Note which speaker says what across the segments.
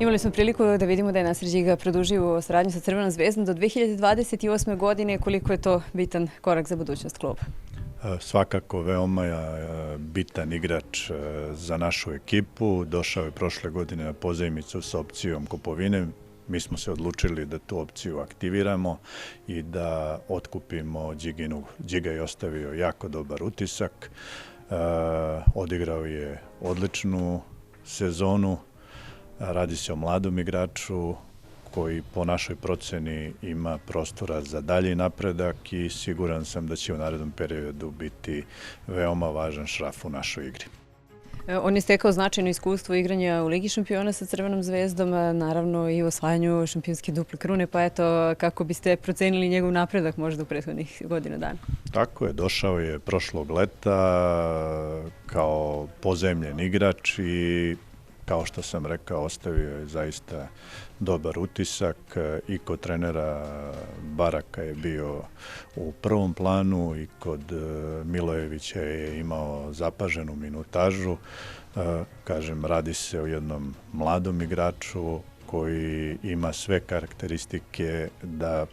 Speaker 1: Imali smo priliku da vidimo da je Nasir Džiga produžio saradnju sa Crvenom zvezdom do 2028. godine. Koliko je to bitan korak za budućnost kluba?
Speaker 2: Svakako veoma bitan igrač za našu ekipu. Došao je prošle godine na pozajmicu sa opcijom kupovine. Mi smo se odlučili da tu opciju aktiviramo i da otkupimo Džiginu. Džiga je ostavio jako dobar utisak. Odigrao je odličnu sezonu. Radi se o mladom igraču koji po našoj proceni ima prostora za dalji napredak i siguran sam da će u narednom periodu biti veoma važan šraf u našoj igri.
Speaker 1: On je stekao značajno iskustvo igranja u Ligi šampiona sa Crvenom zvezdom, naravno i u osvajanju šampionske duple krune, pa eto, kako biste procenili njegov napredak možda u prethodnih godina dana?
Speaker 2: Tako je, došao je prošlog leta kao pozemljen igrač i kao što sam rekao, ostavio je zaista dobar utisak i kod trenera Baraka je bio u prvom planu i kod Milojevića je imao zapaženu minutažu. Kažem, radi se o jednom mladom igraču koji ima sve karakteristike da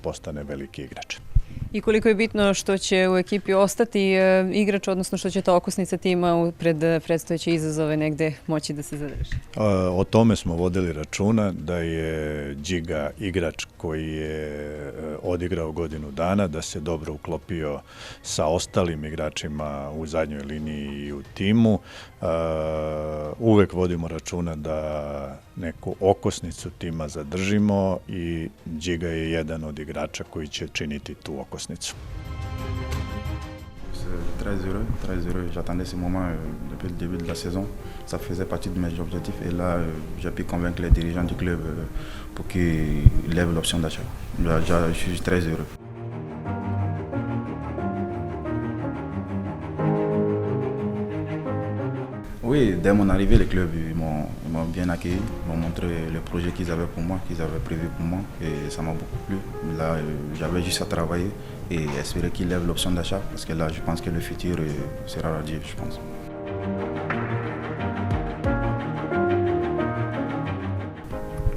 Speaker 2: postane veliki igrač.
Speaker 1: I koliko je bitno što će u ekipi ostati igrač, odnosno što će ta okosnica tima pred predstojeće izazove negde moći da se zadrži?
Speaker 2: O tome smo vodili računa, da je Džiga igrač koji je odigrao godinu dana, da se dobro uklopio sa ostalim igračima u zadnjoj liniji i u timu. Uvek vodimo računa da neku okosnicu tima zadržimo i Džiga je jedan od igrača koji će činiti tu okosnicu.
Speaker 3: Très heureux. J'attendais ce moment depuis le début de la saison. Ça faisait partie de mes objectifs et là, j'ai pu convaincre les dirigeants du club pour qu'ils lèvent l'option d'achat. Je suis très heureux. Oui, dès mon arrivée, les clubs m'ont bien accueilli, m'ont montré le projet qu'ils avaient pour moi, qu'ils avaient prévu pour moi et ça m'a beaucoup plu. Là, j'avais juste à travailler et espérer qu'ils lèvent l'option d'achat parce que là, je pense que le futur sera radieux, je pense.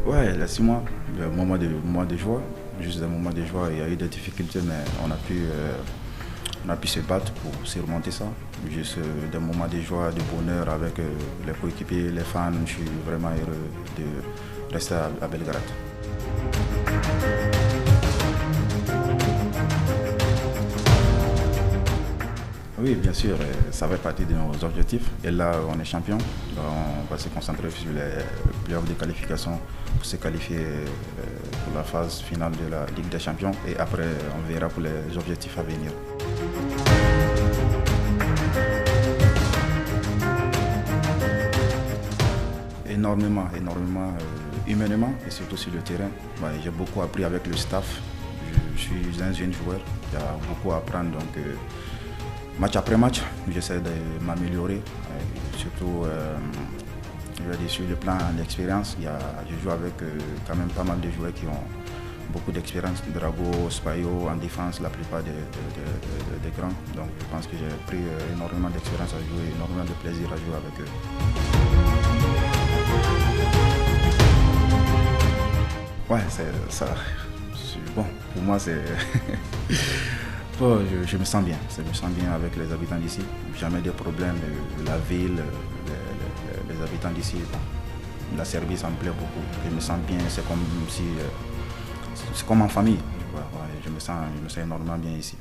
Speaker 3: Ouais, les 6 mois, le moment de joie, juste des moments de joie, il y a eu des difficultés, mais on a pu se battre pour surmonter ça. Juste des moments de joie, de bonheur avec les coéquipiers, les fans. Je suis vraiment heureux de rester à Belgrade. Oui, bien sûr, ça fait partie de nos objectifs. Et là, on est champion. On va se concentrer sur les playoffs de qualification pour se qualifier pour la phase finale de la Ligue des Champions. Et après, on verra pour les objectifs à venir. Énormément, humainement et surtout sur le terrain. J'ai beaucoup appris avec le staff. Je suis un jeune joueur, il y a beaucoup à apprendre. Donc, match après match, j'essaie de m'améliorer. Surtout sur le plan d'expérience, je joue avec quand même pas mal de joueurs qui ont beaucoup d'expérience. Drago, Spayo, en défense, la plupart des grands. Donc je pense que j'ai pris énormément d'expérience à jouer, énormément de plaisir à jouer avec eux. Ouais, c'est ça. Bon, pour moi, c'est. Bon, je me sens bien. Je me sens bien avec les habitants d'ici. Jamais de problème. La ville, les habitants d'ici. La Serbie, ça me plaît beaucoup. Je me sens bien. C'est comme si. C'est comme en famille. Ouais, je me sens énormément bien ici.